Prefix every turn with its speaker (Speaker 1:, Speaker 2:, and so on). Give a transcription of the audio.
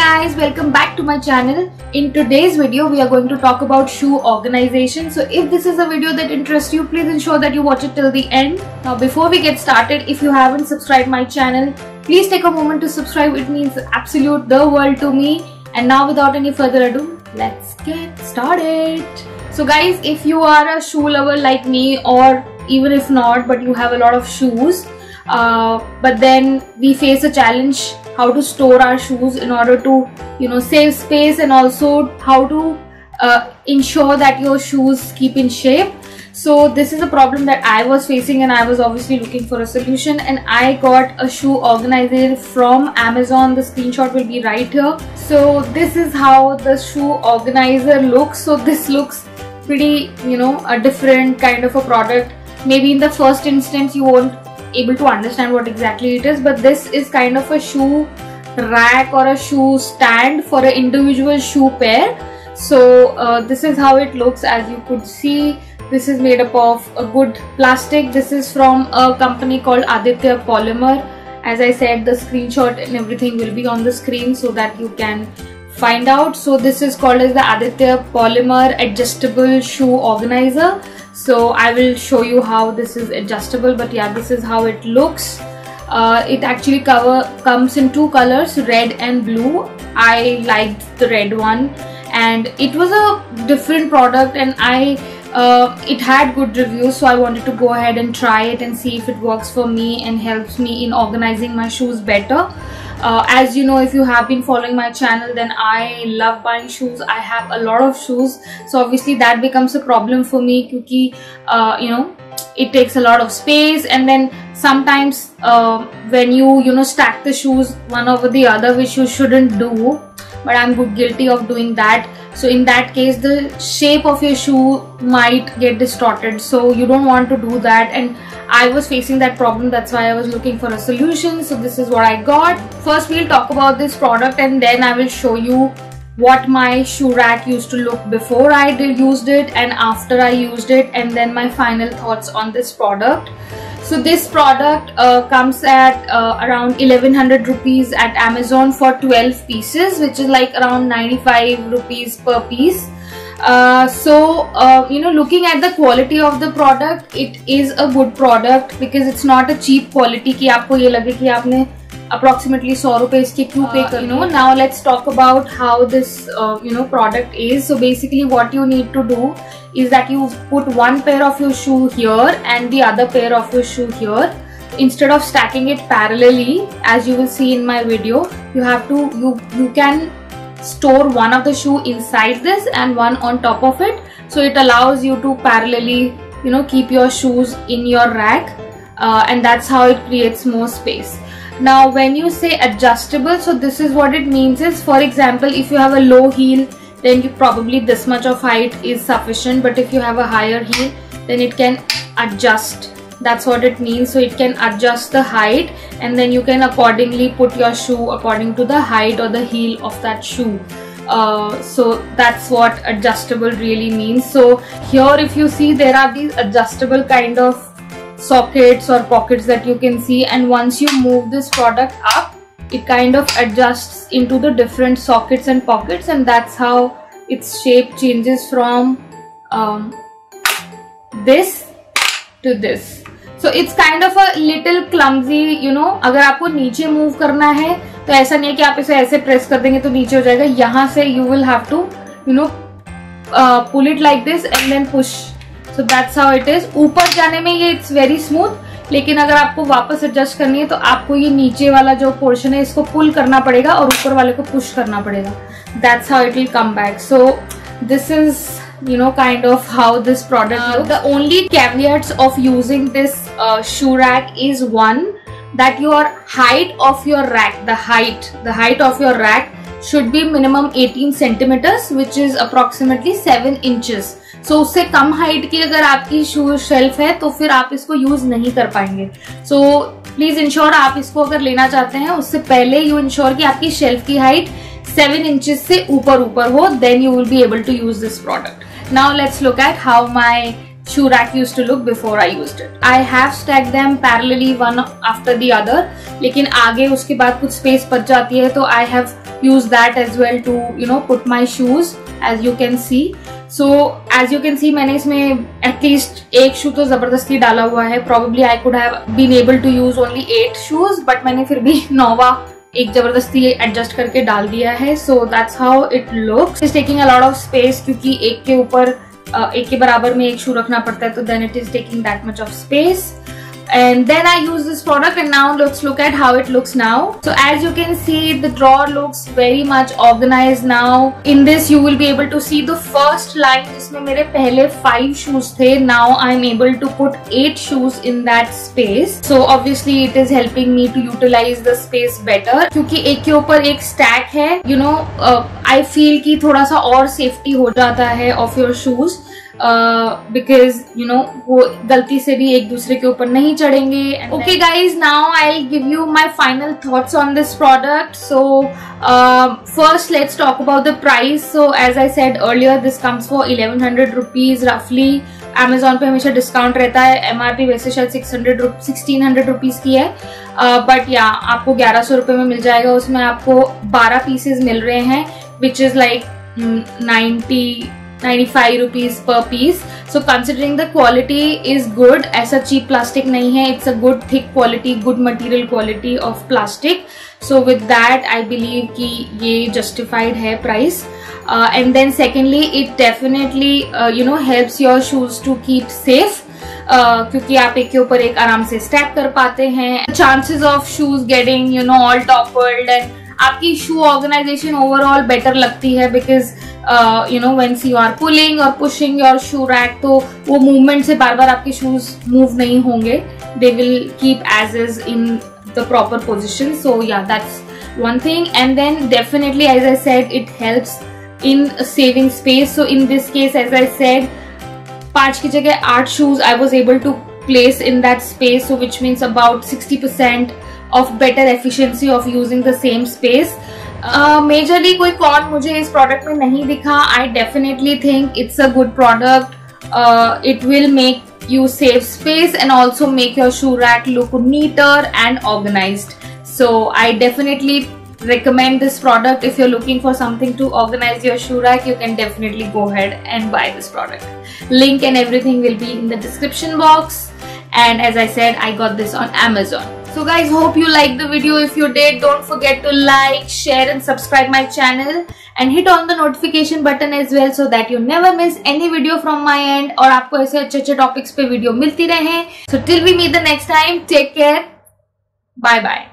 Speaker 1: guys, welcome back to my channel. In today's video we are going to talk about shoe organization. So if this is a video that interests you, please ensure that you watch it till the end. Now before we get started, if you haven't subscribed my channel, please take a moment to subscribe. It means absolute the world to me. And now without any further ado, let's get started. So guys, if you are a shoe lover like me, or even if not, but you have a lot of shoes, but then we face a challenge how to store our shoes in order to save space, and also how to ensure that your shoes keep in shape. So this is a problem that I was facing, and I was obviously looking for a solution, and I got a shoe organizer from Amazon. The screenshot will be right here. So this is how the shoe organizer looks. So this looks pretty a different kind of a product. Maybe in the first instance you won't able to understand what exactly it is, but this is kind of a shoe rack or a shoe stand for an individual shoe pair. So this is how it looks. As you could see, this is made up of a good plastic. This is from a company called Aditya Polymer. As I said, the screenshot and everything will be on the screen so that you can find out. So this is called as the Aditya Polymer adjustable shoe organizer. So I will show you how this is adjustable, but yeah, this is how it looks. It actually comes in two colors, red and blue. I liked the red one, and it was a different product, and it had good reviews, so I wanted to go ahead and try it and see if it works for me and helps me in organizing my shoes better. As you know, if you have been following my channel, then I love buying shoes. I have a lot of shoes, so obviously that becomes a problem for me because it takes a lot of space, and then sometimes when you stack the shoes one over the other, which you shouldn't do, but I'm guilty of doing that. So in that case, the shape of your shoe might get distorted, so you don't want to do that, and I was facing that problem. That's why I was looking for a solution. So this is what I got. First we'll talk about this product, and then I will show you what my shoe rack used to look before I used it and after I used it, and then my final thoughts on this product. So this product comes at around 1100 rupees at Amazon for 12 pieces, which is like around 95 rupees per piece. Looking at the quality of the product, it is a good product because it's not a cheap quality कि आपको ये लगे कि आपने approximately 100 रुपए इसके क्यों पे करने. Now let's talk about how this product is. So basically what you need to do is that you put one pair of your shoe here and the other pair of your shoe here. Instead of stacking it parallelly, as you will see in my video, you can store one of the shoe inside this and one on top of it. So it allows you to parallelly keep your shoes in your rack, and that's how it creates more space. Now when you say adjustable, so this is what it means is, for example, if you have a low heel, then probably this much of height is sufficient, but if you have a higher heel, then it can adjust. That's what it means. So it can adjust the height, and then you can accordingly put your shoe according to the height or the heel of that shoe. So that's what adjustable really means. So here if you see, there are these adjustable kind of sockets or pockets that you can see, and once you move this product up, it kind of adjusts into the different sockets and pockets, and that's how its shape changes from this to this. So it's kind of a little clumsy, अगर आपको नीचे move करना है तो ऐसा नहीं है कि आप इसे ऐसे प्रेस कर देंगे तो नीचे हो जाएगा. यहाँ से you will have to pull it like this and then push. So that's how it is. ऊपर जाने में ये it's very smooth, लेकिन अगर आपको वापस एडजस्ट करनी है तो आपको ये नीचे वाला जो पोर्शन है इसको पुल करना पड़ेगा और ऊपर वाले को पुश करना पड़ेगा. That's how it will come back. So this is kind of how this product looks. The only caveats of using this shoe rack is, one, that your height of your rack, the height of your rack should be minimum 18 centimeters, which is approximately 7 inches. So उससे कम height की अगर आपकी shoe shelf है तो फिर आप इसको use नहीं कर पाएंगे. So please ensure आप इसको अगर लेना चाहते हैं उससे पहले you ensure कि आपकी shelf की height 7 inches से ऊपर हो, then you will be able to use this product. Now let's look at how my shoe rack used to look before I used it. I have stacked them parallelly one after the other, लेकिन आगे उसके बाद कुछ space बच जाती है तो I have use that as well to put my shoes, as you can see. So as you can see, मैंने इसमें at least एक शू तो जबरदस्ती डाला हुआ है. Probably I could have been able to use only 8 shoes, but मैंने फिर भी 9वां एक जबरदस्ती एडजस्ट करके डाल दिया है. So that's how it looks. It's taking a lot of space क्योंकि एक के ऊपर एक के बराबर में एक शू रखना पड़ता है, तो then it is taking that much of space. And then I use this product, and now let's look at how it looks now. So as you can see, the drawer looks very much organized now. In this you will be able to see the first line जिसमें मेरे पहले 5 shoes थे. Now I'm able to put 8 shoes in that space. So obviously it is helping me to utilize the space better. क्योंकि एक के ऊपर एक stack है, I feel कि थोड़ा सा और safety हो जाता है of your shoes. Because वो गलती से भी एक दूसरे के ऊपर नहीं चढ़ेंगे. Okay guys, now I'll give you my final thoughts on this product. So first let's talk about the price. So as I said earlier, this comes for 1100 rupees roughly. Amazon पे हमेशा डिस्काउंट रहता है. MRP वैसे शायद 1600 rupees की है, but या आपको 1100 रुपए में मिल जाएगा. उसमें आपको 12 पीसेज मिल रहे हैं, which is like 95 rupees per piece. So considering the quality is good, ऐसा cheap plastic नहीं है. It's a good thick quality, good material quality of plastic. So with that I believe कि ये justified है price. And then secondly, it definitely helps your shoes to keep safe. क्योंकि आप एक के ऊपर एक आराम से स्टैक कर पाते हैं. Chances of shoes getting all toppled, and आपकी शू ऑर्गेनाइजेशन ओवरऑल बेटर लगती है. Because when you are pulling और पुशिंग योर शू रैक, तो वो मूवमेंट से बार बार आपके शूज मूव नहीं होंगे. They will keep as is in the proper position. So ya that's one thing. And then definitely as I said, it helps in saving space. So in this case as I said, 5 की जगह 8 shoes I was able to place in that space, so which means about 60% of better efficiency of using the same space. Majorly कोई con मुझे इस product में नहीं दिखा. I definitely think it's a good product. It will make you save space and also make your shoe rack look neater and organized. So I definitely recommend this product. If you're looking for something to organize your shoe rack, you can definitely go ahead and buy this product. Link and everything will be in the description box. And as I said, I got this on Amazon. So guys, hope you liked the video. If you did, don't forget to like, share and subscribe my channel, and hit on the notification button as well, so that you never miss any video from my end. और आपको ऐसे अच्छे topics पे video मिलती रहे. So till we meet the next time, take care. Bye bye.